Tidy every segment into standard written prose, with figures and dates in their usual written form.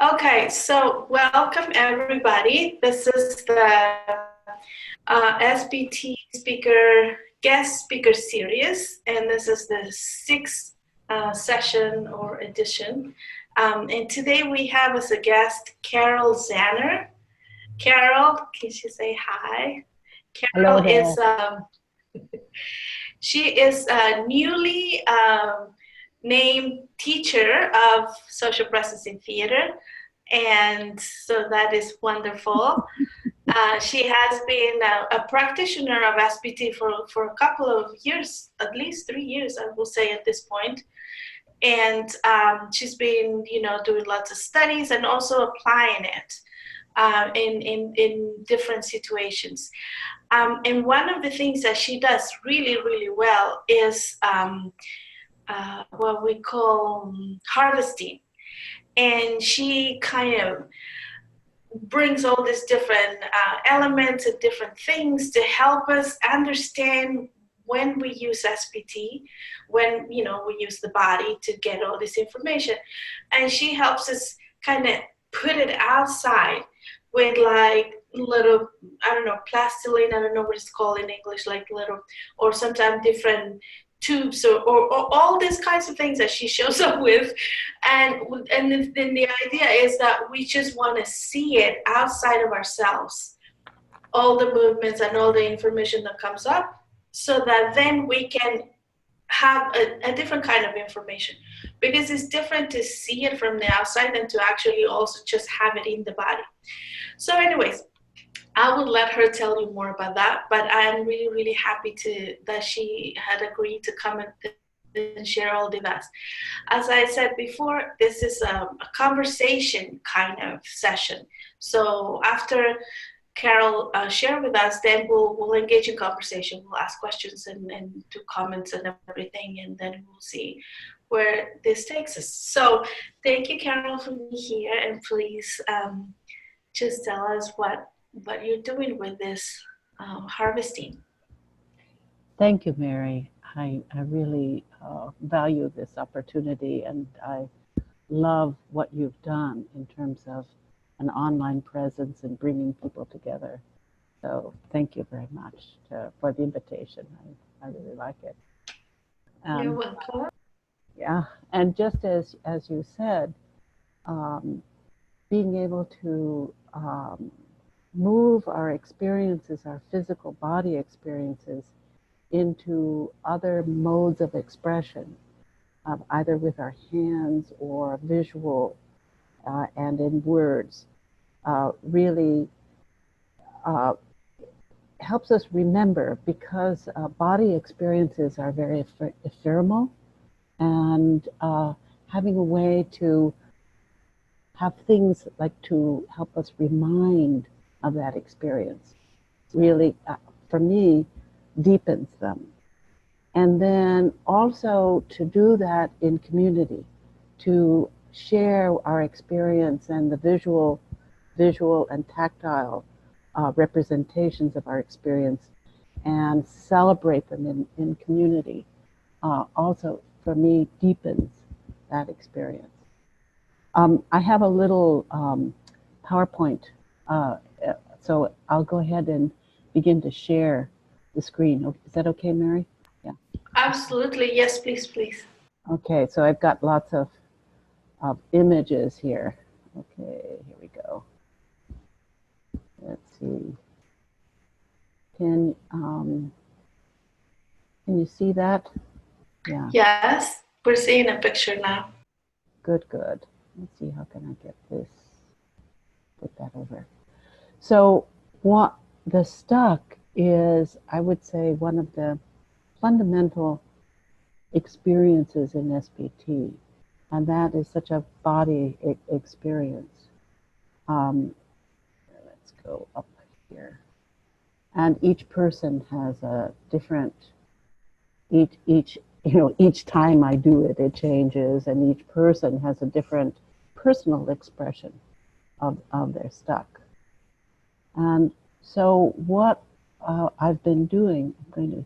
Okay, so welcome everybody. This is the SPT guest speaker series, and this is the sixth session or edition. And today we have as a guest Carol Zanher. Carol, can you say hi? Hello Carol there. she is a newly named teacher of social processing theater, and so that is wonderful. She has been a practitioner of SPT for a couple of years, at least 3 years, I will say at this point. And she's been, doing lots of studies and also applying it in different situations. And one of the things that she does really, really well is what we call harvesting. And she kind of brings all these different elements and different things to help us understand when we use SPT, when we use the body to get all this information. And she helps us kind of put it outside with like little, I don't know, plastilene, I don't know what it's called in English, like little, or sometimes different tubes or all these kinds of things that she shows up with. And then the idea is that we just want to see it outside of ourselves, all the movements and all the information that comes up, so that then we can have a different kind of information, because it's different to see it from the outside than to actually also just have it in the body. So anyways, I would let her tell you more about that, but I'm really, really happy that she had agreed to come and share all the that. As I said before, this is a conversation kind of session. So after Carol share with us, then we'll engage in conversation. We'll ask questions and do comments and everything, and then we'll see where this takes us. So thank you, Carol, for being here, and please just tell us what you're doing with this harvesting. Thank you, Mary. I really value this opportunity, and I love what you've done in terms of an online presence and bringing people together. So thank you very much for the invitation. I really like it. You're welcome. Yeah, and just as you said, being able to move our experiences, our physical body experiences, into other modes of expression, either with our hands or visual and in words, really helps us remember, because body experiences are very ephemeral, and having a way to have things like to help us remind of that experience really, for me, deepens them. And then also to do that in community, to share our experience and the visual and tactile representations of our experience and celebrate them in community, also for me deepens that experience. I have a little PowerPoint, so I'll go ahead and begin to share the screen. Is that okay, Mary? Yeah. Absolutely. Yes, please, please. Okay, so I've got lots of images here. Okay, here we go. Let's see. Can you see that? Yeah. Yes, we're seeing a picture now. Good. Let's see, how can I get this? Put that over. So what the stuck is, I would say, one of the fundamental experiences in SPT, and that is such a body experience. Let's go up here. And each person has a different, each time I do it, it changes, and each person has a different personal expression of their stuck. And so what I've been doing, I'm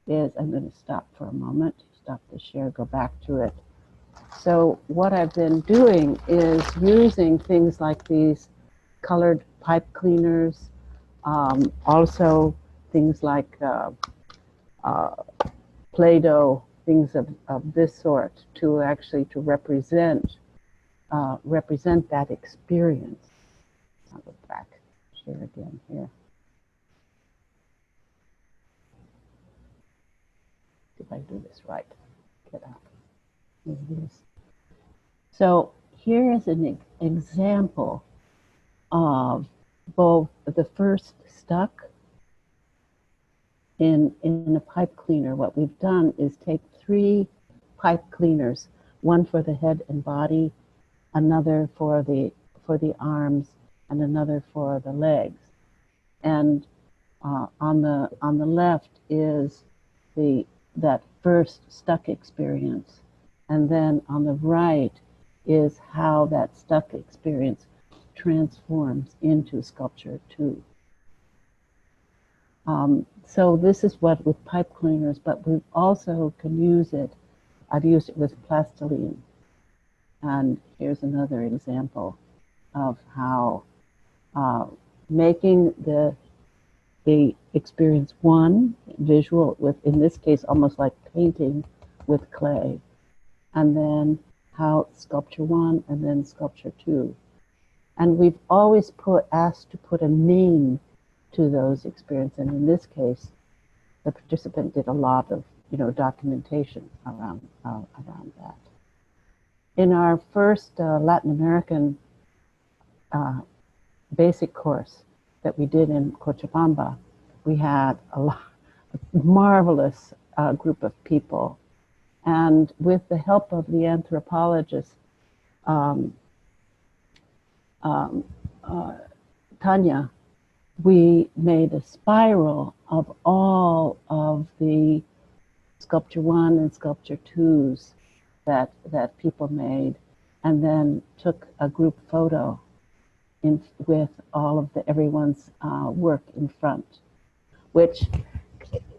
going to stop for a moment, stop the share, go back to it. So what I've been doing is using things like these colored pipe cleaners, also things like Play-Doh, things of this sort to actually to represent that experience. I'll go back, share again here. See if I do this right. Get out. Here it is. So here is an example of both the first stuck in a pipe cleaner. What we've done is take 3 pipe cleaners, one for the head and body, another for the arms, and another for the legs. And on the left is that first stuck experience, and then on the right is how that stuck experience transforms into sculpture 2. So this is what with pipe cleaners, but we also can use it. I've used it with plastiline. And here's another example of how making the experience 1 visual with, in this case, almost like painting with clay, and then how sculpture 1 and then sculpture 2. And we've always asked to put a name to those experiences. And in this case, the participant did a lot of, documentation around that. In our first Latin American basic course that we did in Cochabamba, we had a marvelous group of people. And with the help of the anthropologist, Tanya, we made a spiral of all of the sculpture 1 and sculpture 2s that people made, and then took a group photo with all of everyone's work in front, which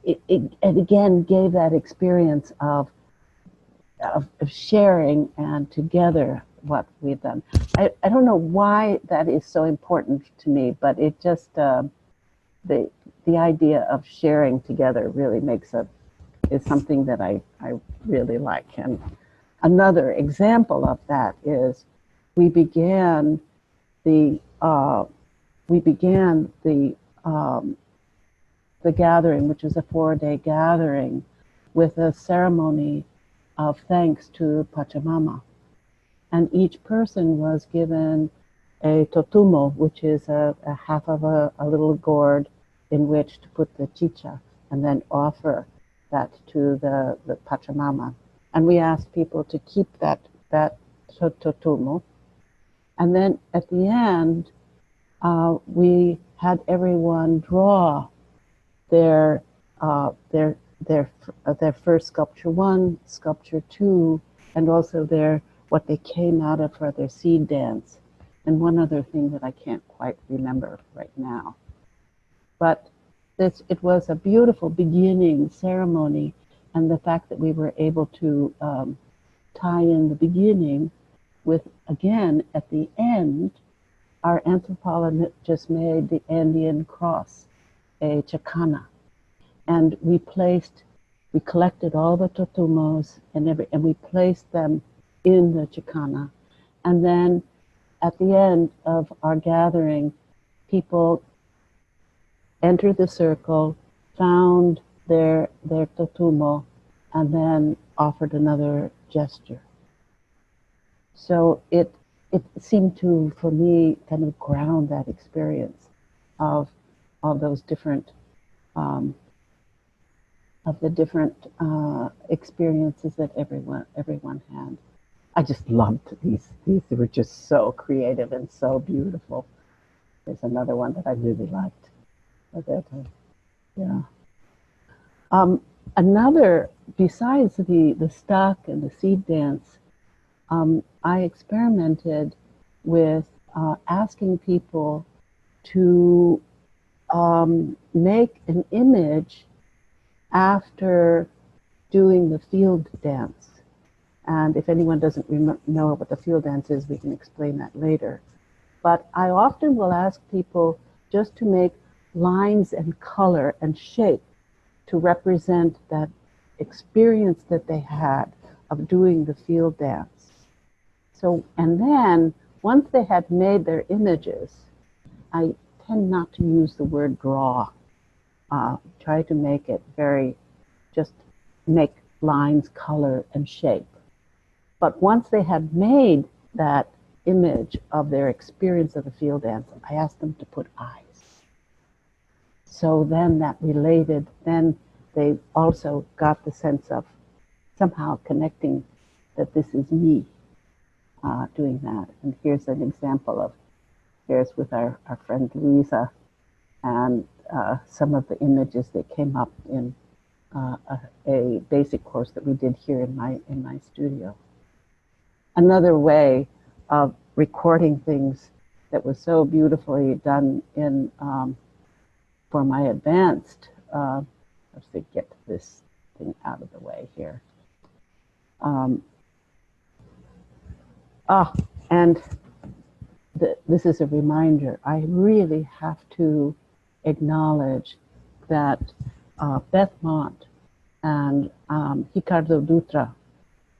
it again gave that experience of sharing and together what we've done. I don't know why that is so important to me, but it just the idea of sharing together really is something that I really like. And another example of that is we began the gathering, which was a 4-day gathering, with a ceremony of thanks to Pachamama. And each person was given a totumo, which is a half of a little gourd in which to put the chicha and then offer that to the Pachamama. And we asked people to keep that totumo. And then at the end, we had everyone draw their first sculpture 1, sculpture 2, and also what they came out of for their seed dance. And one other thing that I can't quite remember right now. But it was a beautiful beginning ceremony, and the fact that we were able to tie in the beginning with, again, at the end, our anthropologist made the Andean cross, a chacana. And we collected all the totumos and we placed them in the chacana. And then at the end of our gathering, people entered the circle, found their totumo, and then offered another gesture. So it seemed to, for me, kind of ground that experience of those different experiences that everyone had. I just loved these. These were just so creative and so beautiful. There's another one that I really liked. Yeah. Another, besides the stuck and the seed dance, I experimented with asking people to make an image after doing the field dance. And if anyone doesn't know what the field dance is, we can explain that later. But I often will ask people just to make lines and color and shape to represent that experience that they had of doing the field dance. So, and then once they had made their images, I tend not to use the word draw. Try to make it very, just make lines, color, and shape. But once they had made that image of their experience of the field dance, I asked them to put eyes. So then that related, then they also got the sense of somehow connecting that this is me doing that. And here's an example of, here's with our friend Louisa, and some of the images that came up in a basic course that we did here in my studio. Another way of recording things that was so beautifully done in for my advanced, let's see, get this thing out of the way here. And this is a reminder, I really have to acknowledge that Beth Mont and Ricardo Dutra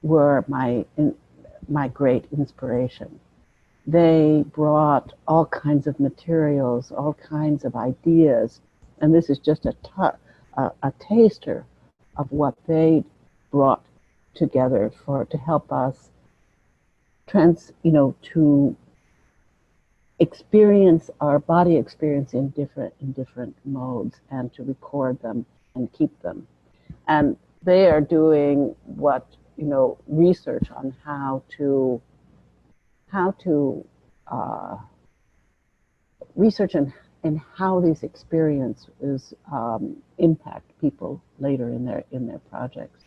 were my great inspiration. They brought all kinds of materials, all kinds of ideas, and this is just a taster of what they brought together to help us to experience our body experience in different modes, and to record them and keep them. And they are doing what, research on how to research in how these experiences impact people later in their projects.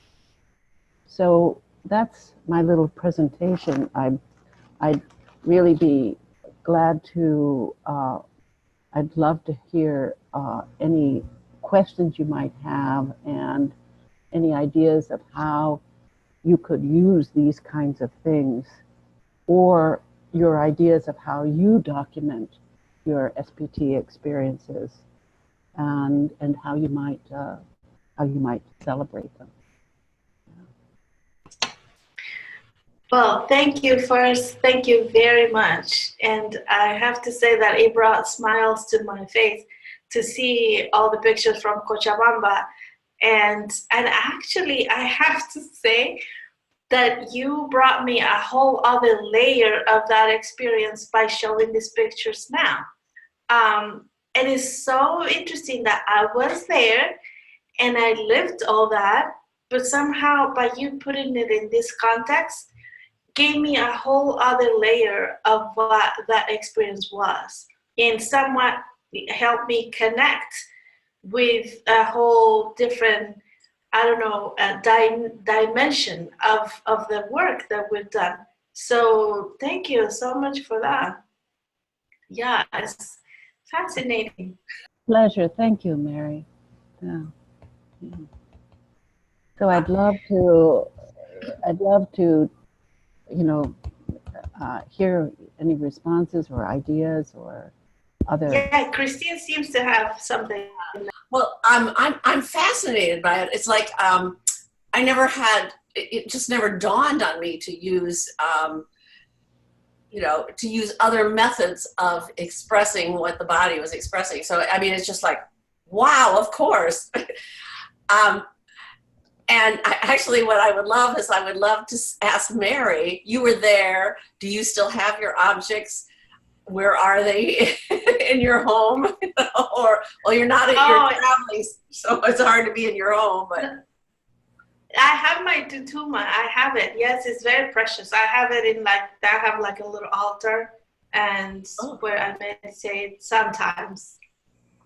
So that's my little presentation. I'd really be glad to, I'd love to hear any questions you might have and any ideas of how you could use these kinds of things, or your ideas of how you document your SPT experiences, and how you might celebrate them. Well, thank you first. Thank you very much. And I have to say that it brought smiles to my face to see all the pictures from Cochabamba. And actually, I have to say that you brought me a whole other layer of that experience by showing these pictures now. It is so interesting that I was there and I lived all that, but somehow by you putting it in this context, gave me a whole other layer of what that experience was, and somewhat helped me connect with a whole different, dimension of the work that we've done. So thank you so much for that. Yeah, it's fascinating. Pleasure. Thank you, Mary. Yeah. So I'd love to hear any responses or ideas or other. Yeah, Christine seems to have something. Well, I'm fascinated by it. It's like I never had. It just never dawned on me to use to use other methods of expressing what the body was expressing. So I mean, it's just like, wow, of course. And actually, what I would love is to ask Mary, you were there, do you still have your objects? Where are they in your home? Or, well, you're not at your traveling, so it's hard to be in your home. But I have my tutuma. I have it. Yes, it's very precious. I have it in I have like a little altar, and where I meditate sometimes.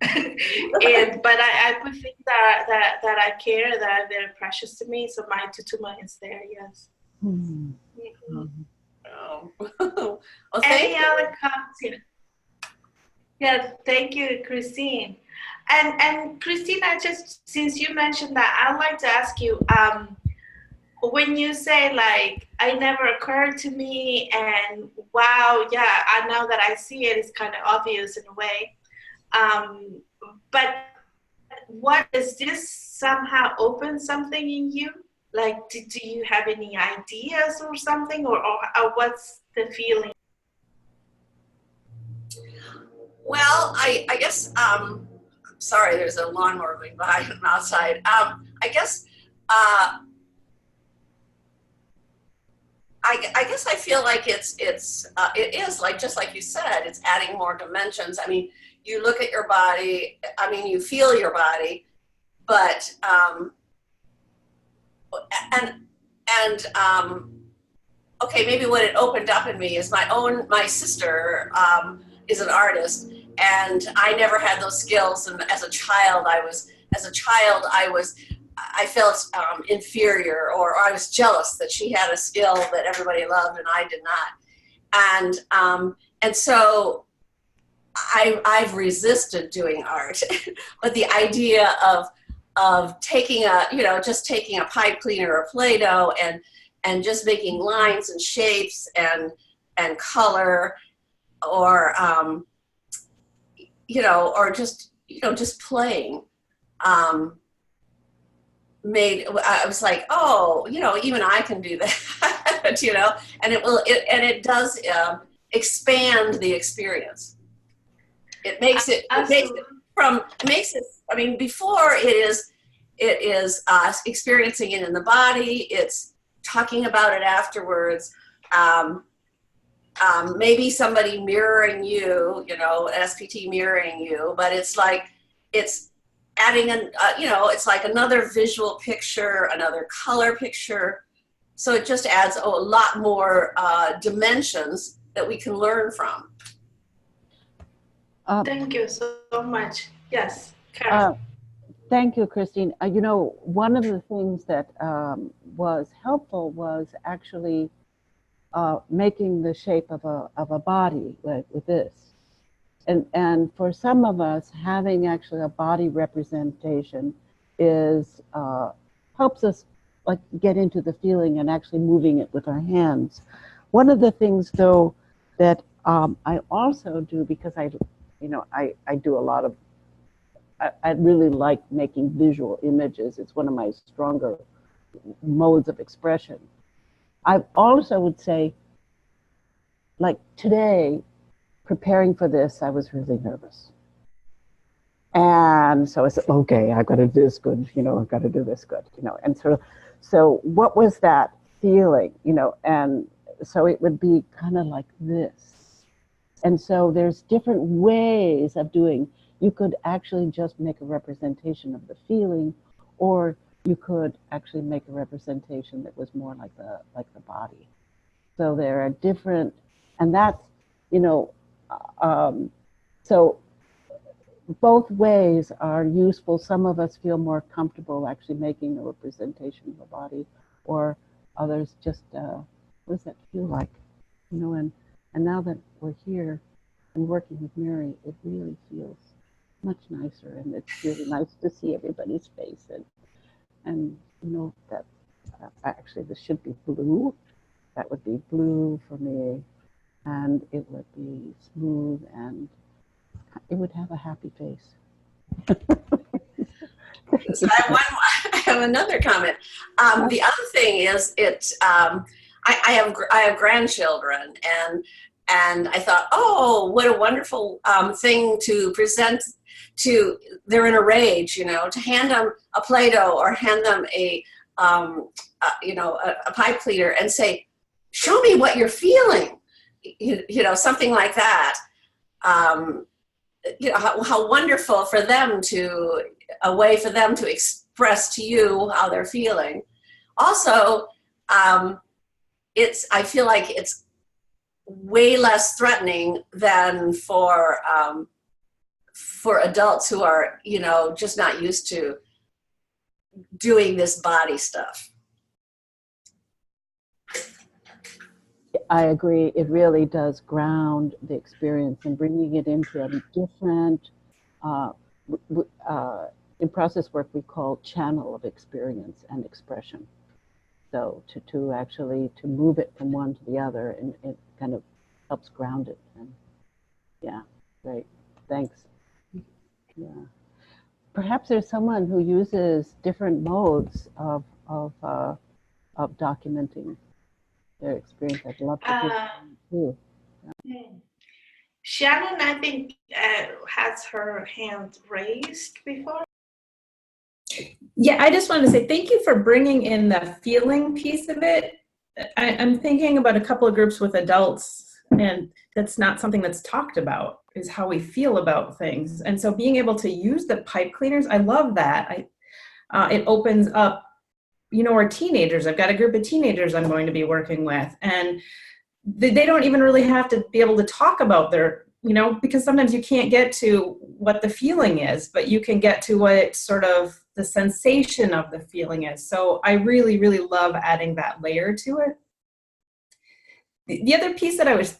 But I put things that I care, that are very precious to me. So my tutuma is there. Yes. Mm-hmm. Mm-hmm. Oh. Well, any other comments? Yeah, thank you, Christine. And Christina, just since you mentioned that, I'd like to ask you, when you say like, I never occurred to me, and wow, yeah, I now that I see it, it's kind of obvious in a way. Um, but what does this somehow open something in you? Like, do you have any ideas or something, or what's the feeling? Well, I guess, sorry, there's a lawnmower going by from outside. I guess, I guess I feel like it is like, just like you said, it's adding more dimensions. I mean, you look at your body, I mean, you feel your body, but, and, and, okay, maybe what it opened up in me is my sister, is an artist, and I never had those skills. And as a child, I felt inferior, or I was jealous that she had a skill that everybody loved and I did not. And so I've resisted doing art, but the idea of taking just taking a pipe cleaner or Play-Doh and just making lines and shapes and color, or or just playing, I was like, oh, even I can do that, and it does expand the experience. It makes it, I mean, before it is experiencing it in the body, it's talking about it afterwards. Maybe somebody mirroring you, SPT mirroring you, but it's like, it's adding it's like another visual picture, another color picture. So it just adds a lot more dimensions that we can learn from. Thank you so much. Yes, Karen. Thank you, Christine. One of the things that was helpful was actually making the shape of a body, like with this. And for some of us, having actually a body representation is helps us like get into the feeling and actually moving it with our hands. One of the things, though, that I also do, because I do a lot of, I really like making visual images. It's one of my stronger modes of expression. I also would say, like today, preparing for this, I was really nervous. And so I said, okay, I've got to do this good, I've got to do this good, and so what was that feeling, and so it would be kind of like this. And so there's different ways of doing. You could actually just make a representation of the feeling, or you could actually make a representation that was more like the body. So there are different, and that's, so both ways are useful. Some of us feel more comfortable actually making a representation of a body, or others just, what does that feel like? And now that we're here and working with Mary, it really feels much nicer, and it's really nice to see everybody's face, and that actually this should be blue. That would be blue for me, and it would be smooth, and it would have a happy face. So I have another comment. The other thing is, I have grandchildren, and I thought, oh, what a wonderful thing to present to. They're in a rage, to hand them a Play-Doh or hand them a pipe cleaner and say, show me what you're feeling, something like that. How wonderful for them a way for them to express to you how they're feeling. Also, I feel like it's way less threatening than for adults who are, just not used to doing this body stuff. I agree. It really does ground the experience and bringing it into a different, in process work we call channel of experience and expression. So to actually to move it from one to the other, and it kind of helps ground it. And yeah, great, thanks. Yeah, perhaps there's someone who uses different modes of documenting their experience. I'd love to hear from you too. Shannon, I think, has her hand raised before. Yeah, I just wanted to say thank you for bringing in the feeling piece of it. I'm thinking about a couple of groups with adults, and that's not something that's talked about, is how we feel about things. And so being able to use the pipe cleaners, I love that. It opens up, you know, our teenagers. I've got a group of teenagers I'm going to be working with, and they don't even really have to be able to talk about their, you know, because sometimes you can't get to what the feeling is, but you can get to what sort of the sensation of the feeling is. So I really, really love adding that layer to it. The other piece that I was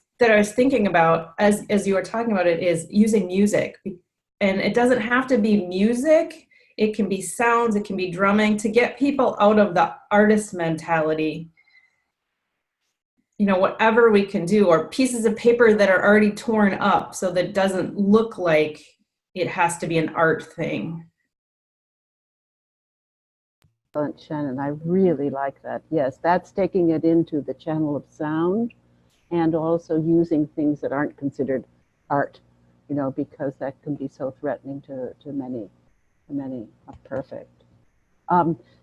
thinking about as you were talking about it is using music. And it doesn't have to be music. It can be sounds, it can be drumming, to get people out of the artist mentality. You know, whatever we can do, or pieces of paper that are already torn up so that it doesn't look like it has to be an art thing. Shannon, I really like that. Yes, that's taking it into the channel of sound, and also using things that aren't considered art, you know, because that can be so threatening to many. Perfect.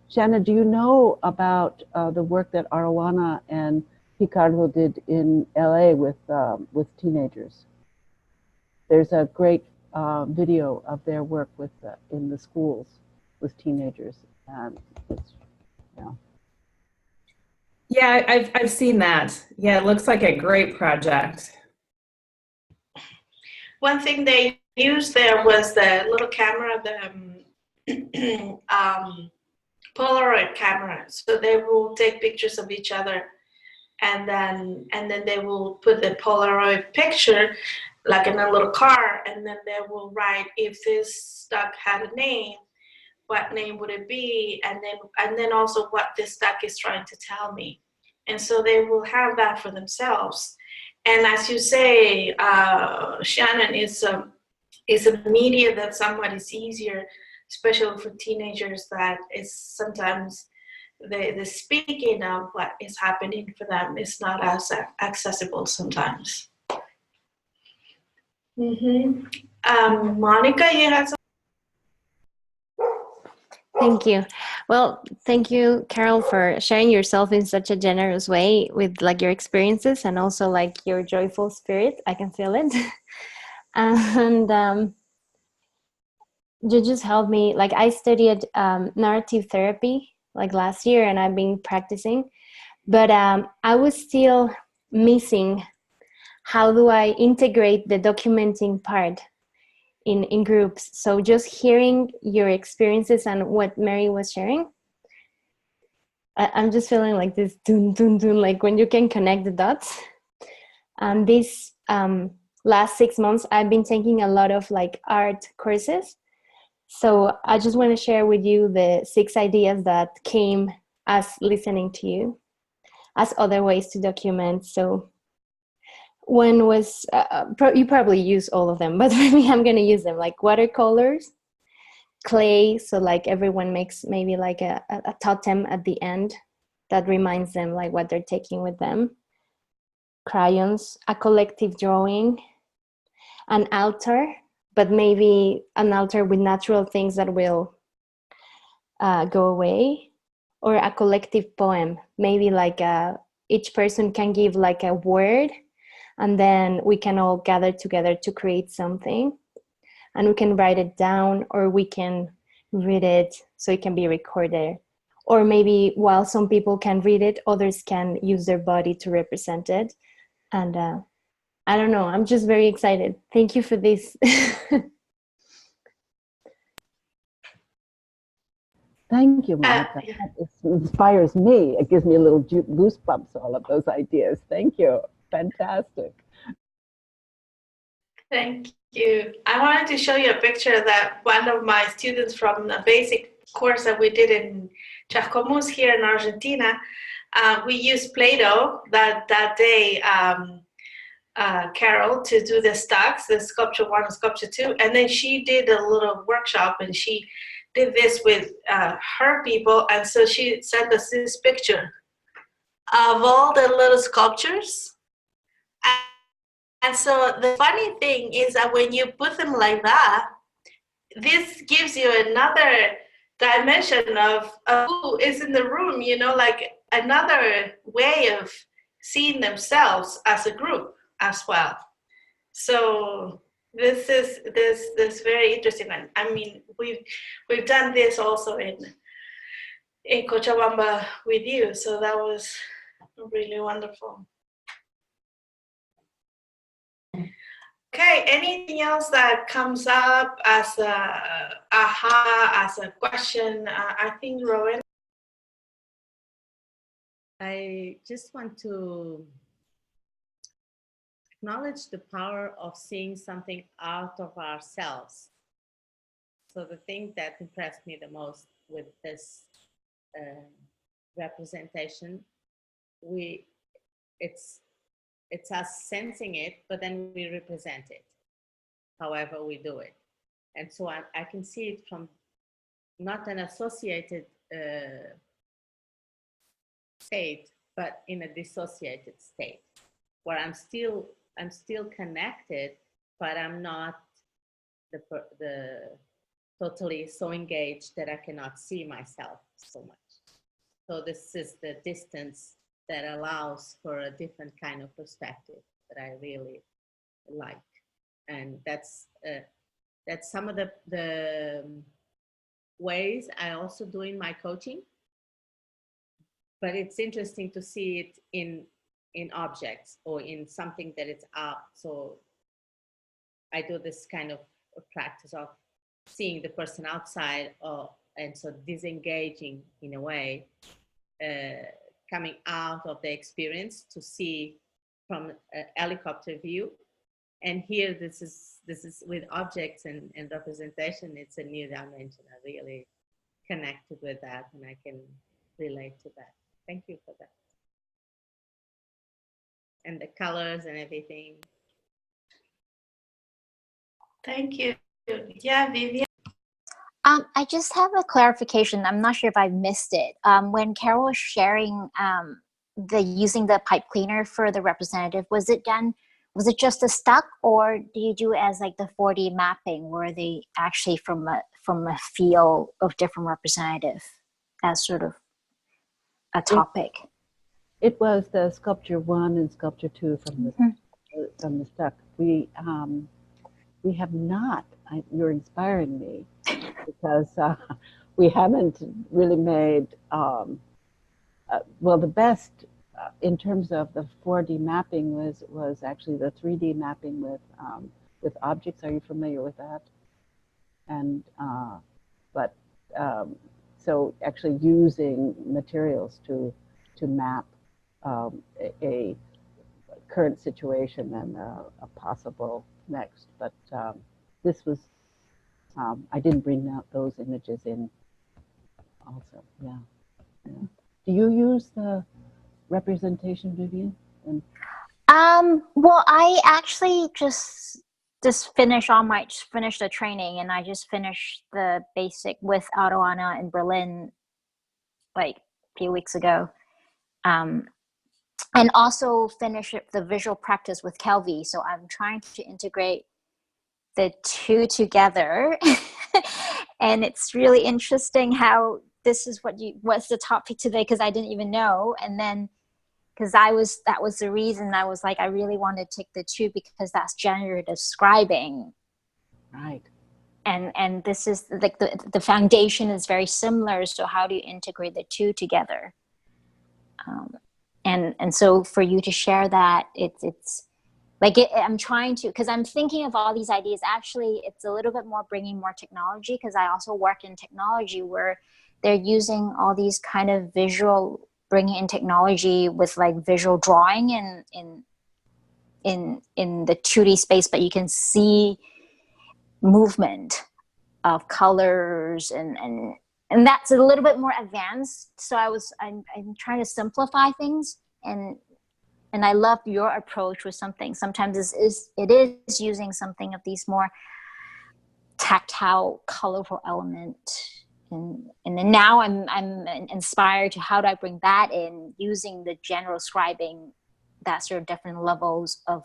Shannon, do you know about the work that Arowana and Picardo did in LA with teenagers? There's a great video of their work with in the schools with teenagers. It's, yeah. Yeah, I've seen that. Yeah, it looks like a great project. One thing they used there was the little camera, the Polaroid camera. So they will take pictures of each other, and then they will put the Polaroid picture like in a little car, and then they will write, if this duck had a name, what name would it be, and then also what this duck is trying to tell me. And so they will have that for themselves. And as you say, Shannon, is a media that somewhat is easier, especially for teenagers, that is sometimes the speaking of what is happening for them is not as accessible sometimes. Monica, you had some. Thank you. Well, thank you, Carol, for sharing yourself in such a generous way with like your experiences and also like your joyful spirit. I can feel it. And you just helped me. Like I studied narrative therapy like last year, and I've been practicing, but I was still missing how do I integrate the documenting part in groups. So just hearing your experiences and what Mary was sharing, I'm just feeling like this dun, dun, dun, like when you can connect the dots. And this last 6 months, I've been taking a lot of like art courses. So I just want to share with you the 6 ideas that came as listening to you, as other ways to document. So one was, you probably use all of them, but for me, I'm going to use them, like watercolors, clay, so like everyone makes maybe like a totem at the end that reminds them like what they're taking with them, crayons, a collective drawing, an altar, but maybe an altar with natural things that will go away, or a collective poem, maybe like each person can give like a word, and then we can all gather together to create something, and we can write it down, or we can read it so it can be recorded. Or maybe while some people can read it, others can use their body to represent it. And I don't know, I'm just very excited. Thank you for this. Thank you, Monica. It inspires me. It gives me a little goosebumps, all of those ideas. Thank you. Fantastic. Thank you. I wanted to show you a picture that one of my students from the basic course that we did in Chascomús here in Argentina, we used Play-Doh that day, Carol, to do the stocks, the sculpture 1 and sculpture 2, and then she did a little workshop, and she did this with her people, and so she sent us this picture of all the little sculptures. And so the funny thing is that when you put them like that, this gives you another dimension of who is in the room, you know, like another way of seeing themselves as a group as well. So this is very interesting. And I mean, we've done this also in Cochabamba with you, so that was really wonderful. Okay, anything else that comes up as a aha, as a question? I think Rowan. I just want to acknowledge the power of seeing something out of ourselves. So the thing that impressed me the most with this representation, it's us sensing it, but then we represent it, however we do it. And so I can see it from not an associated state, but in a dissociated state, where I'm still connected, but I'm not the totally so engaged that I cannot see myself so much. So this is the distance that allows for a different kind of perspective that I really like. And that's some of the ways I also do in my coaching. But it's interesting to see it in objects or in something that it's out. So I do this kind of practice of seeing the person outside, and so disengaging in a way, coming out of the experience to see from a helicopter view. And here, this is with objects and representation. It's a new dimension. I really connected with that, and I can relate to that. Thank you for that. And the colors and everything. Thank you. Yeah, Vivian. I just have a clarification. I'm not sure if I missed it. When Carol was sharing using the pipe cleaner for the representative, was it just a stuck, or do you do it as like the 4D mapping, where they actually from a feel of different representative as sort of a topic? It was the sculpture 1 and sculpture 2 from the stuck. We have not. You're inspiring me, because we haven't really made well, the best in terms of the 4D mapping was actually the 3D mapping with objects. Are you familiar with that? And so actually using materials to map a current situation and a possible next. But this was, I didn't bring out those images in also, yeah. Do you use the representation, Vivian? Well, I actually just finished the training, and I just finished the basic with Aroana in Berlin like a few weeks ago. And also finish the visual practice with Kelvy. So I'm trying to integrate the two together. And it's really interesting how this is what's the topic today, because I didn't even know. And then because that was the reason I was like, I really wanted to take the two, because that's generative scribing. Right. And this is like the foundation is very similar. So how do you integrate the two together? And so for you to share that, it's like I'm trying to, because I'm thinking of all these ideas. Actually, it's a little bit more bringing more technology, because I also work in technology where they're using all these kind of bringing in technology with like visual drawing in the 2D space, but you can see movement of colors and and that's a little bit more advanced. So I'm trying to simplify things, and I love your approach with something. Sometimes it is using something of these more tactile, colorful element. And then now I'm inspired to how do I bring that in using the general scribing, that sort of different levels of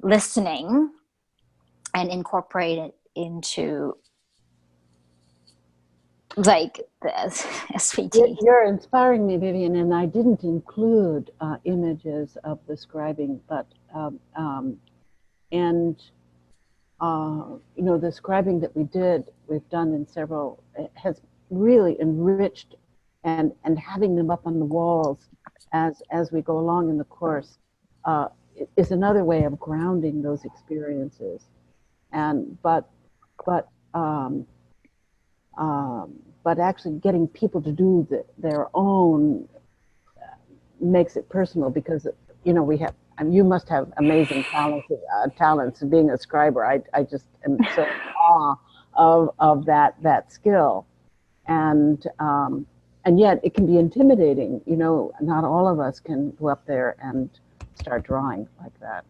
listening, and incorporate it into like the SPT. You're inspiring me, Vivian, and I didn't include images of the scribing, but you know, the scribing that we've done in several, has really enriched, and having them up on the walls as we go along in the course is another way of grounding those experiences. And but actually getting people to do their own makes it personal, because, you know, we have, and you must have amazing talents being a scriber. I just am so in awe of that skill, and yet it can be intimidating. You know, not all of us can go up there and start drawing like that.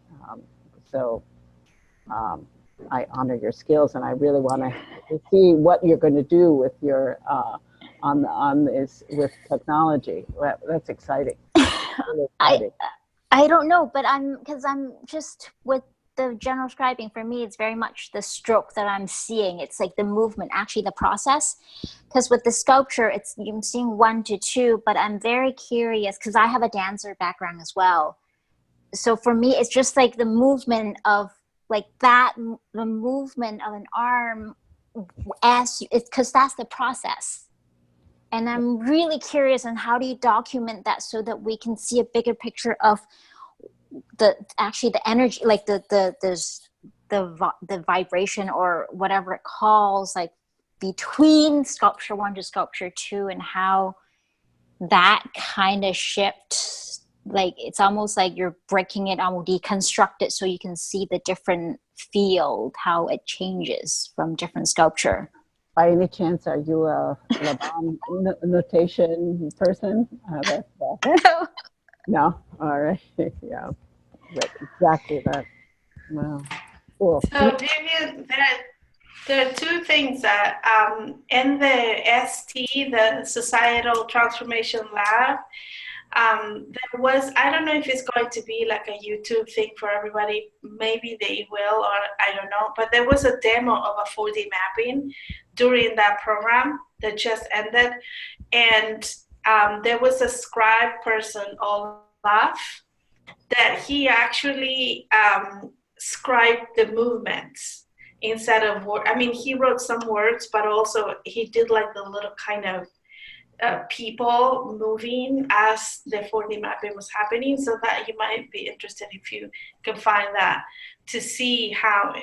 I honor your skills, and I really want to see what you're going to do with your on this with technology. That's exciting. Really exciting. I don't know, but I'm just with the general scribing, for me, it's very much the stroke that I'm seeing. It's like the movement, actually the process. Because with the sculpture, I'm seeing 1 to 2, but I'm very curious because I have a dancer background as well. So for me, it's just like the movement of like that, the movement of an arm, because that's the process. And I'm really curious on how do you document that so that we can see a bigger picture of the energy, like the vibration or whatever it calls, like between sculpture 1 to sculpture 2, and how that kind of shift, like it's almost like you're breaking it, almost deconstruct it so you can see the different field, how it changes from different sculpture. By any chance, are you a Laban notation person? No? All right. Yeah. But exactly that. Wow. Cool. So, Vivian, there are 2 things that in the ST, the Societal Transformation Lab, there was, I don't know if it's going to be like a YouTube thing for everybody. Maybe they will, or I don't know. But there was a demo of a 4D mapping during that program that just ended. And there was a scribe person, Olaf, that he actually scribed the movements instead of words. I mean, he wrote some words, but also he did like the little kind of people moving as the 4D mapping was happening, so that you might be interested if you can find that to see how,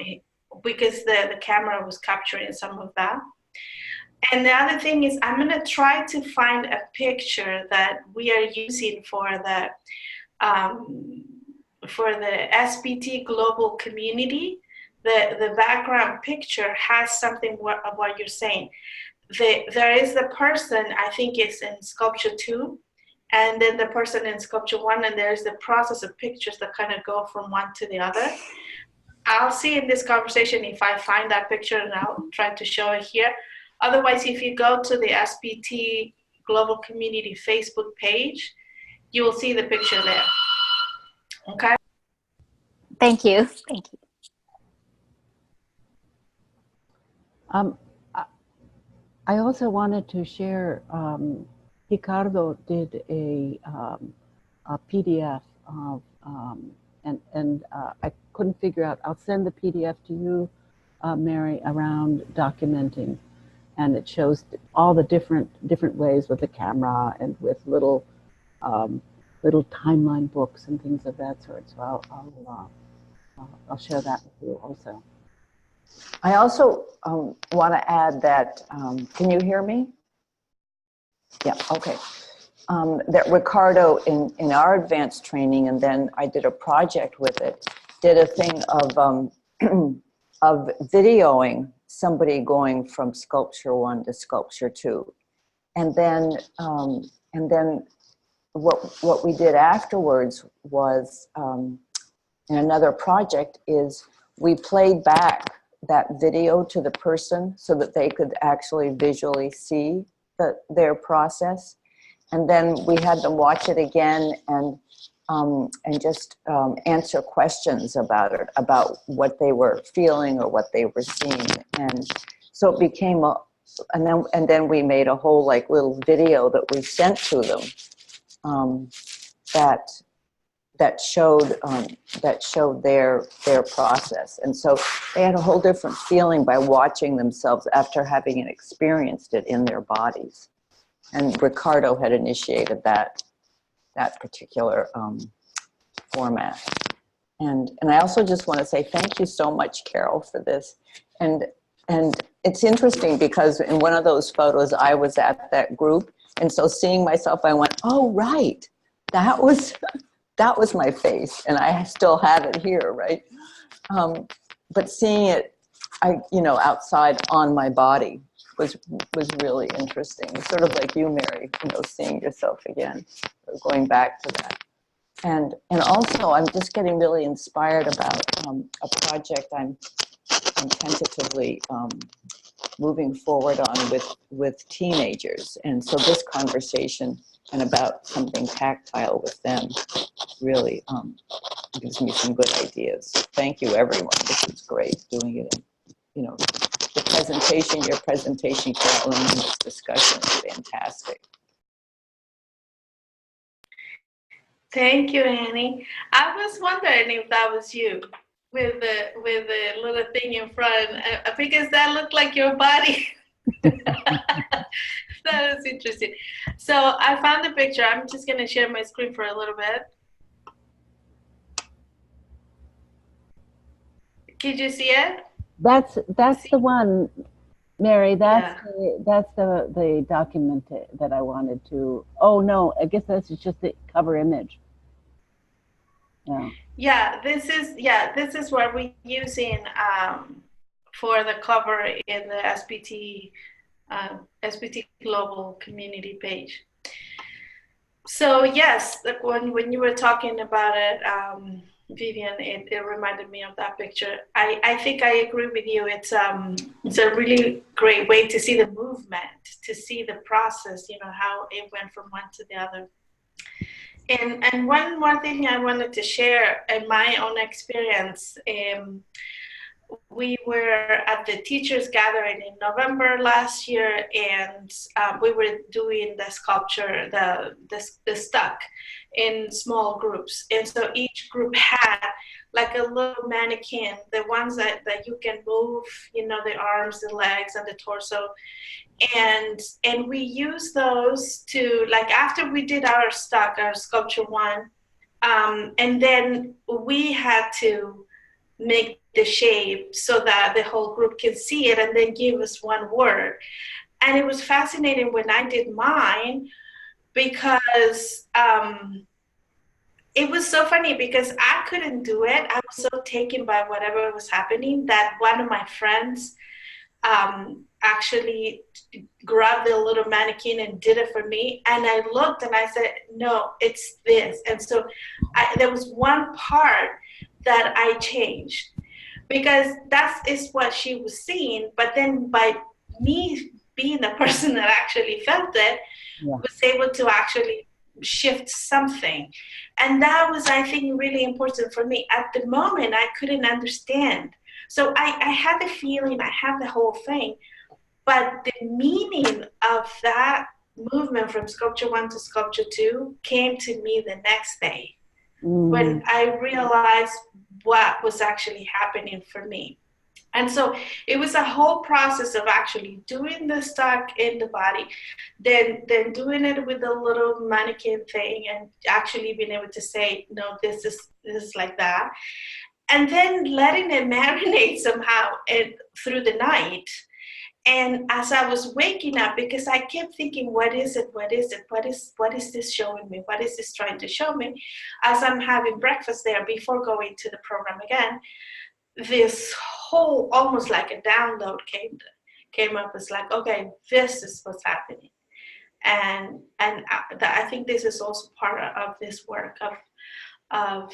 because the camera was capturing some of that. And the other thing is, I'm going to try to find a picture that we are using for the SPT global community. The background picture has something of what you're saying. There is the person, I think it's in sculpture 2, and then the person in sculpture 1, and there's the process of pictures that kind of go from one to the other. I'll see in this conversation if I find that picture, and I'll try to show it here. Otherwise, if you go to the SPT Global Community Facebook page, you will see the picture there. Okay? Thank you. Thank you. I also wanted to share, Ricardo did a PDF of, and I couldn't figure out, I'll send the PDF to you, Mary, around documenting. And it shows all the different ways with the camera and with little timeline books and things of that sort. So I'll share that with you also. I also want to add that, can you hear me? Yeah, okay. That Ricardo, in our advanced training, and then I did a project with it, did a thing of videoing somebody going from sculpture 1 to sculpture 2. And then what we did afterwards was, in another project, is we played back that video to the person so that they could actually visually see their process. And then we had them watch it again and just answer questions about it, about what they were feeling or what they were seeing. And so it became and then we made a whole like little video that we sent to them, that showed their process. And so they had a whole different feeling by watching themselves after having experienced it in their bodies. And Ricardo had initiated that particular format. And I also just want to say thank you so much, Carol, for this. And it's interesting because in one of those photos I was at that group, and so seeing myself, I went, oh right, that was my face, and I still have it here, right? But seeing it, outside on my body was really interesting. Sort of like you, Mary, seeing yourself again, or going back to that. And also, I'm just getting really inspired about a project I'm tentatively moving forward on with teenagers. And so this conversation and about something tactile with them really gives me some good ideas. Thank you, everyone. This is great, doing it. Your presentation, Carol, and this discussion is fantastic. Thank you, Annie. I was wondering if that was you with the little thing in front, because that looked like your body. That was interesting. So I found the picture. I'm just going to share my screen for a little bit. Could you see it? That's the one, Mary. That's the document that I wanted to. Oh no, I guess that's just the cover image. Yeah. This is what we're using for the cover in the SPT Global Community page. So yes, when you were talking about it, Vivian, it reminded me of that picture. I think I agree with you. It's a really great way to see the movement, to see the process, how it went from one to the other. And one more thing I wanted to share in my own experience. We were at the teachers gathering in November last year, and we were doing the sculpture, the stuck, in small groups. And so each group had like a little mannequin, the ones that you can move, the arms, the legs, and the torso. And we used those to, like, after we did our sculpture 1, and then we had to make the shape so that the whole group can see it and then give us one word. And it was fascinating when I did mine, because it was so funny because I couldn't do it. I was so taken by whatever was happening that one of my friends actually grabbed the little mannequin and did it for me. And I looked and I said, no, it's this. And so there was one part that I changed, because that is what she was seeing. But then by me being the person that actually felt it, was able to actually shift something. And that was, I think, really important for me. At the moment, I couldn't understand. So I had the feeling, I had the whole thing, but the meaning of that movement from sculpture 1 to sculpture 2 came to me the next day, when I realized what was actually happening for me. And so it was a whole process of actually doing the stuck in the body, then doing it with a little mannequin thing, and actually being able to say, no, this is like that. And then letting it marinate somehow through the night. And as I was waking up, because I kept thinking, what is it? What is it? What is this showing me? What is this trying to show me? As I'm having breakfast there before going to the program again, this whole, almost like a download came up. It's like, okay, this is what's happening. And I think this is also part of this work of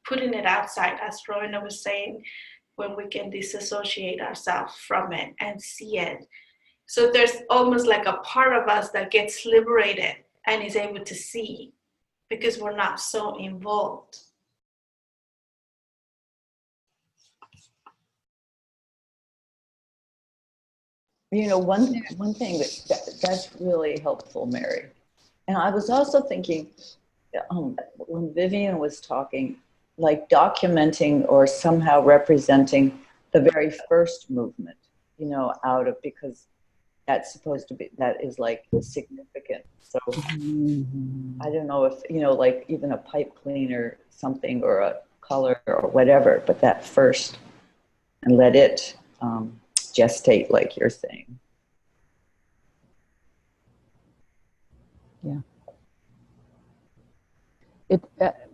putting it outside, as Rowena was saying, when we can disassociate ourselves from it and see it. So there's almost like a part of us that gets liberated and is able to see because we're not so involved. You know, one thing that's really helpful, Mary. And I was also thinking, when Vivian was talking, like documenting or somehow representing the very first movement, you know, out of, because that's supposed to be, that is like significant. So I don't know if, you know, like even a pipe cleaner, something, or a color or whatever, but that first, and let it gestate, like you're saying. Yeah.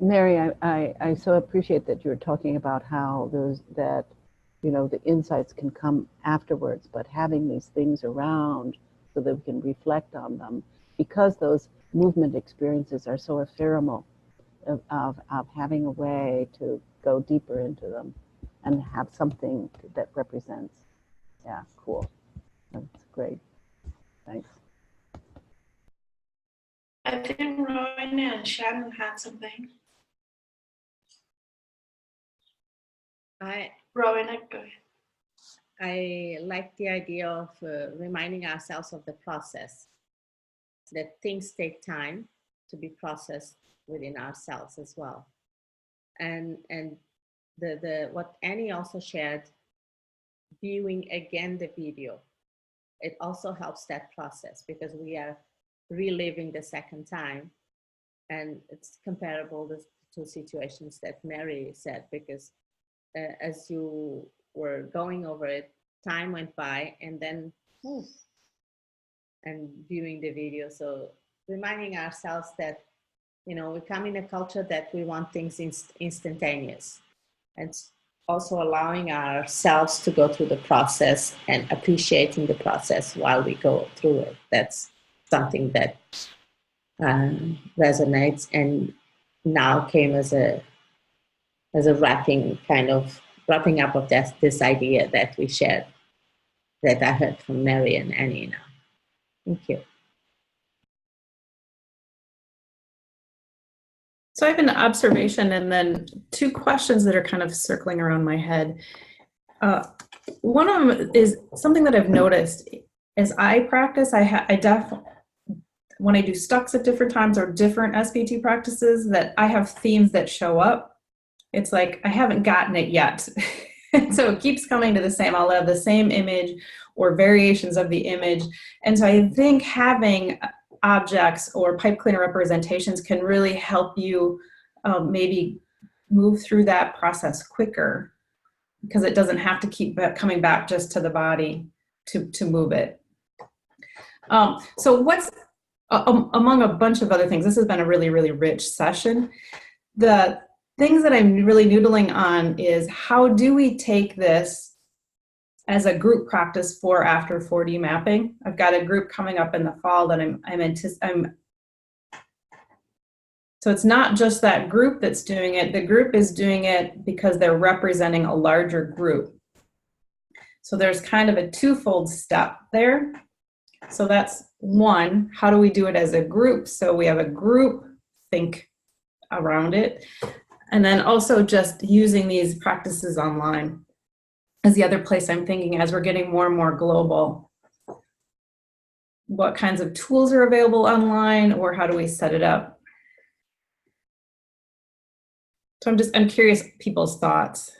Mary, I so appreciate that you're talking about how that, you know, the insights can come afterwards, but having these things around so that we can reflect on them, because those movement experiences are so ephemeral, of having a way to go deeper into them and have something that represents. Yeah, cool. That's great. Thanks. I think Rowena and Shannon had something. Rowena, go ahead. I like the idea of reminding ourselves of the process, that things take time to be processed within ourselves as well. And the what Annie also shared, viewing again the video, it also helps that process because we are reliving the second time, and it's comparable to situations that Mary said, because as you were going over it, time went by, and then and viewing the video. So reminding ourselves that, you know, we come in a culture that we want things instantaneous, and also allowing ourselves to go through the process and appreciating the process while we go through it. That's something that resonates, and now came as a wrapping up of this idea that we shared, that I heard from Mary and Annie now. Thank you. So I have an observation and then two questions that are kind of circling around my head. One of them is something that I've noticed as I practice. I definitely, when I do stocks at different times or different SPT practices, that I have themes that show up. It's like I haven't gotten it yet. So it keeps coming to the same. I'll have the same image or variations of the image. And so I think having objects or pipe cleaner representations can really help you maybe move through that process quicker, because it doesn't have to keep coming back just to the body to move it. So what's among a bunch of other things, this has been a really, really rich session. The things that I'm really noodling on is, how do we take this as a group practice for after 4D mapping? I've got a group coming up in the fall that I'm so it's not just that group that's doing it. The group is doing it because they're representing a larger group. So there's kind of a twofold step there. So that's one, how do we do it as a group? So we have a group think around it. And then also just using these practices online is the other place I'm thinking, as we're getting more and more global. What kinds of tools are available online, or how do we set it up? So I'm curious people's thoughts.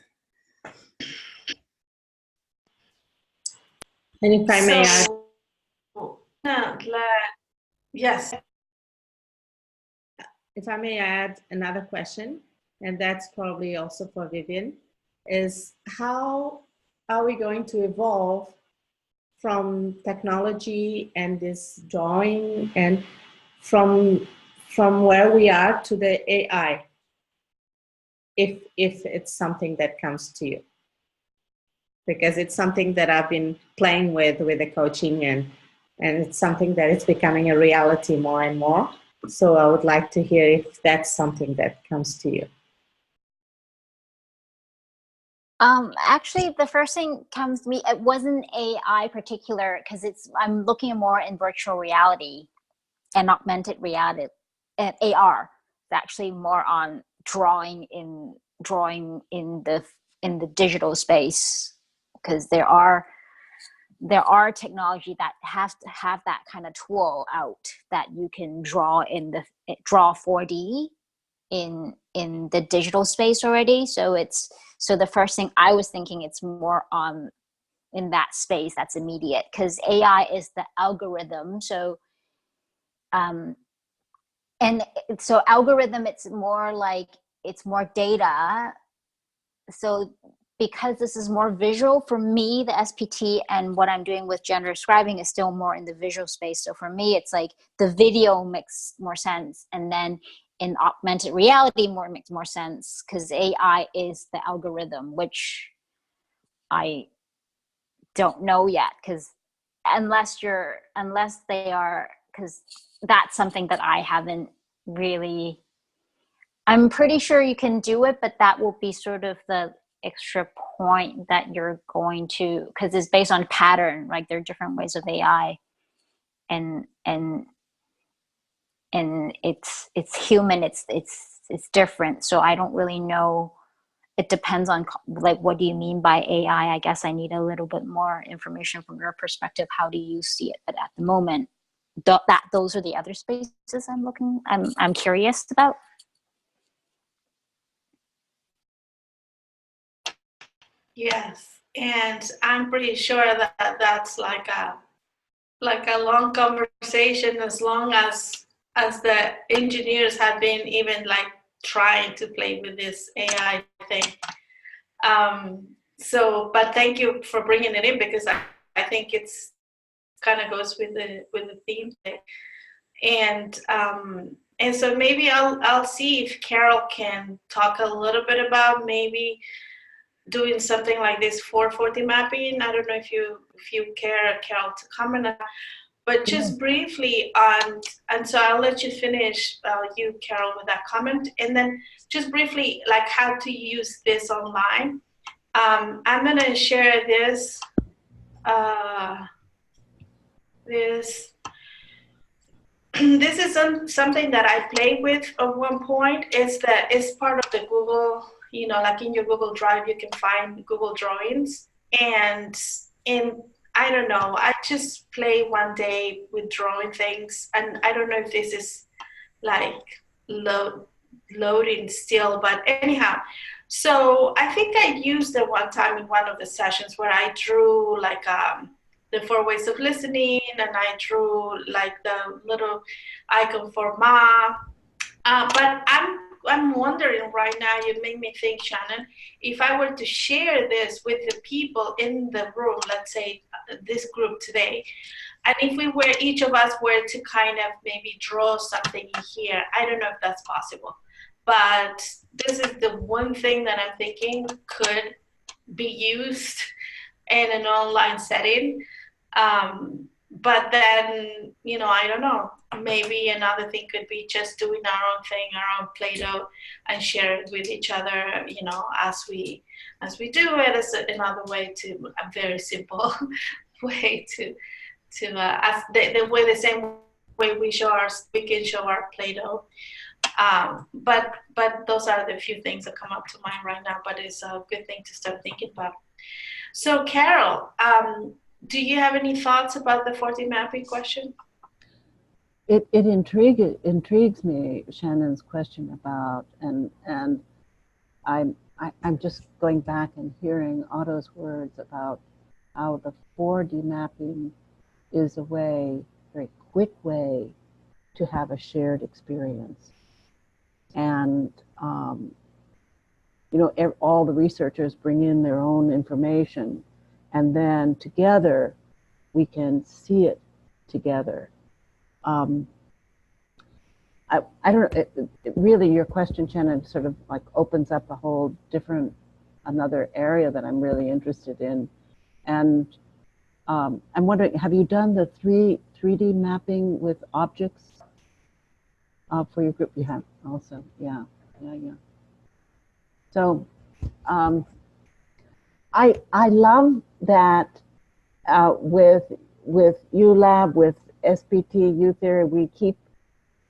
And if I may add, yes. If I may add another question, and that's probably also for Vivian, is how are we going to evolve from technology and this drawing, and from where we are to the AI, if it's something that comes to you? because it's something that I've been playing with the coaching, and it's something that is becoming a reality more and more. So I would like to hear if that's something that comes to you. Actually, the first thing comes to me, it wasn't AI particular, because I'm looking more in virtual reality and augmented reality, and AR. It's actually more on drawing in the digital space, because there are technology that has to have that kind of tool out, that you can draw 4D in the digital space already. So the first thing I was thinking, it's more on in that space that's immediate, because AI is the algorithm. So and so algorithm, it's more data. So because this is more visual for me, the SPT, and what I'm doing with Generalscribing is still more in the visual space. So for me, it's like the video makes more sense, and then in augmented reality makes more sense, because AI is the algorithm, which I don't know yet, because because that's something that I haven't really. I'm pretty sure you can do it, but that will be sort of the extra point that you're going to, because it's based on pattern. Like, there are different ways of AI, and it's human. It's different. So I don't really know. It depends on, like, what do you mean by AI? I guess I need a little bit more information from your perspective. How do you see it? But at the moment, those are the other spaces I'm curious about. Yes, and I'm pretty sure that that's like a long conversation, as long as the engineers have been even like trying to play with this AI thing. So, but thank you for bringing it in, because I think it's kind of goes with the theme today. And so maybe I'll see if Carol can talk a little bit about maybe doing something like this 440 mapping. I don't know if you care, Carol, to comment on that, but just briefly on, and so I'll let you finish, you, Carol, with that comment, and then just briefly, like, how to use this online. I'm gonna share this. This is something that I played with at one point. It's part of the Google, like in your Google Drive, you can find Google Drawings. And I don't know, I just play one day with drawing things. And I don't know if this is like loading still, but anyhow. So I think I used it one time in one of the sessions where I drew like the 4 ways of listening, and I drew like the little icon for Ma. But I'm wondering right now, you make me think, Shannon, if I were to share this with the people in the room, let's say this group today, and if each of us were to kind of maybe draw something in here, I don't know if that's possible. But this is the one thing that I'm thinking could be used in an online setting. But then, I don't know, maybe another thing could be just doing our own thing, our own Play-Doh, and share it with each other, as we do it, as another way to, a very simple way to as the same way we can show our Play-Doh. But those are the few things that come up to mind right now, but it's a good thing to start thinking about. So Carol, do you have any thoughts about the 4D mapping question? It intrigues me, Shannon's question about, and I'm just going back and hearing Otto's words about how the 4D mapping is a very quick way to have a shared experience. And all the researchers bring in their own information, and then together we can see it together. I don't know, really your question, Shannon, sort of like opens up a whole another area that I'm really interested in, And I'm wondering, have you done the 3D mapping with objects for your group? You have also, yeah. So I love that with ULab, with SPT, U Theory, we keep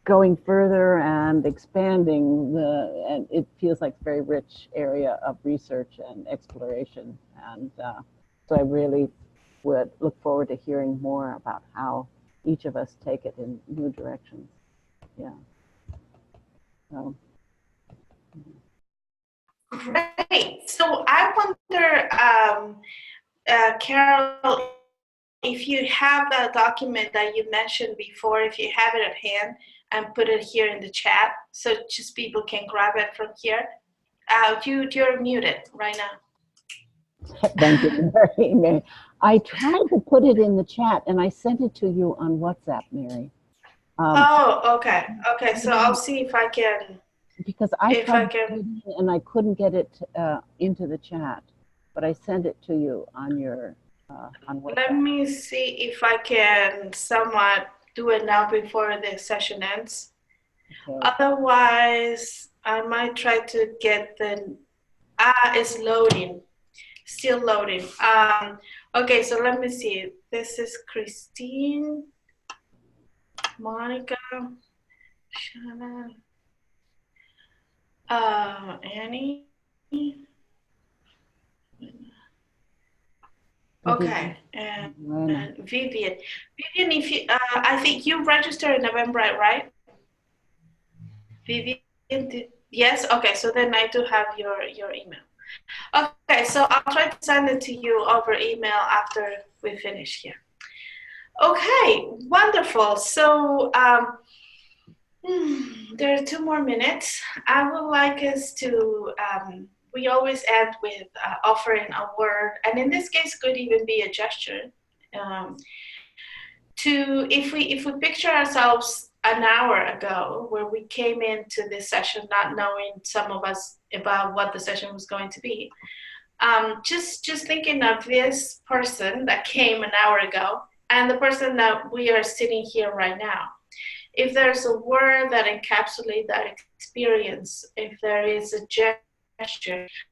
going further and expanding and it feels like a very rich area of research and exploration. And so I really would look forward to hearing more about how each of us take it in new directions. Yeah. So. Great. So I wonder, Carol, if you have that document that you mentioned before, if you have it at hand, and put it here in the chat so just people can grab it from here. You're muted right now. Thank you, Mary. I tried to put it in the chat and I sent it to you on WhatsApp, Mary. Oh, okay. Okay, so I'll see if I can. Because I tried and I couldn't get it into the chat, but I sent it to you on your on WhatsApp. Let me see if I can somewhat do it now before the session ends. Okay. Otherwise, I might try to get the, it's loading, still loading. Okay, so let me see. This is Christine, Monica, Shanna, Annie. Okay, and Vivian. Vivian, if you, I think you registered in November, right? Vivian, yes. Okay, so then I do have your email. Okay, so I'll try to send it to you over email after we finish here. Okay, wonderful. So there are 2 more minutes. I would like us to. We always end with offering a word, and in this case, could even be a gesture. If we picture ourselves an hour ago, where we came into this session not knowing, some of us, about what the session was going to be, just thinking of this person that came an hour ago and the person that we are sitting here right now. If there's a word that encapsulates that experience, if there is a gesture,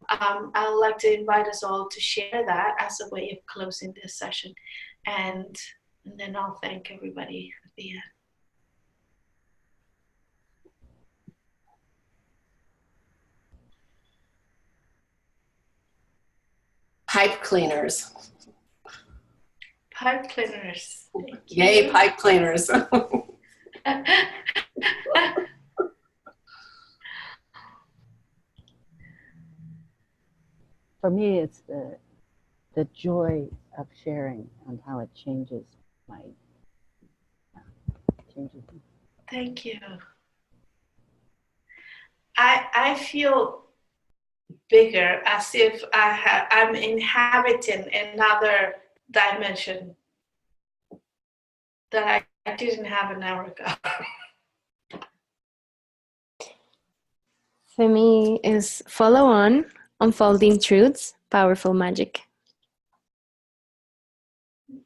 I would like to invite us all to share that as a way of closing this session. And then I'll thank everybody at the end. Pipe cleaners. Pipe cleaners. Yay, pipe cleaners. For me, it's the joy of sharing and how it changes my Thank you. I feel bigger, as if I'm inhabiting another dimension that I didn't have an hour ago. For me, is follow on, unfolding truths, powerful magic.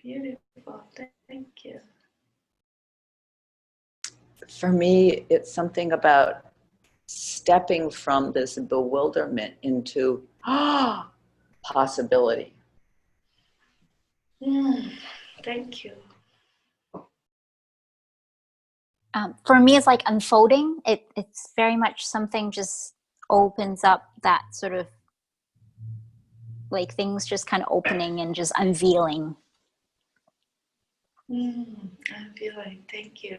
Beautiful, thank you. For me, it's something about stepping from this bewilderment into possibility. Thank you. For me, it's like unfolding. It's very much something just opens up, that sort of like things just kind of opening and just unveiling. Unveiling, thank you.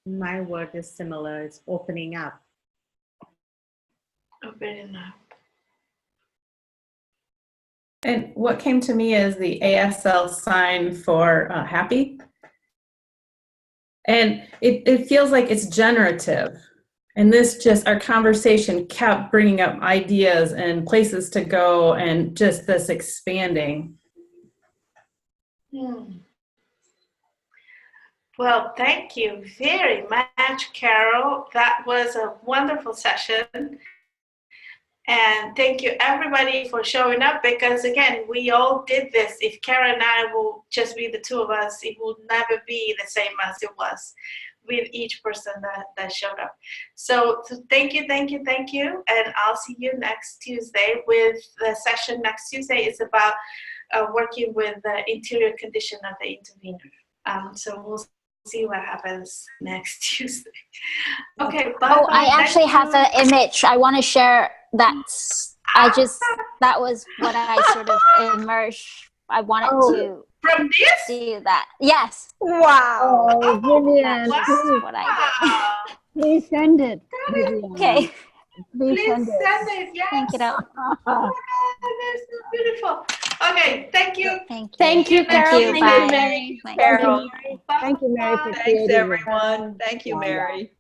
My word is similar. It's opening up. Opening up. And what came to me is the ASL sign for happy. And it feels like it's generative. And this just, our conversation kept bringing up ideas and places to go and just this expanding. Well, thank you very much, Carol. That was a wonderful session. And thank you everybody for showing up, because again, we all did this. If Kara and I will just be the two of us, it will never be the same as it was with each person that showed up. So thank you. And I'll see you next Tuesday with the session. Next Tuesday is about working with the interior condition of the intervener. So we'll see what happens next Tuesday. Okay, bye. Oh, I actually have an image I want to share. That was what I sort of immersed. I wanted to from this do that. Yes. Wow. Oh, Vivian, That's please, what I did. please send it. Vivian. Okay. Please send it. Yes. Thank you. That's so beautiful. Okay, thank you. Thank you, Carol. Thank you, Thank you, bye. Mary. Bye. Carol. Thank you, Mary, for Thanks, creating this. everyone. Thank you, Mary.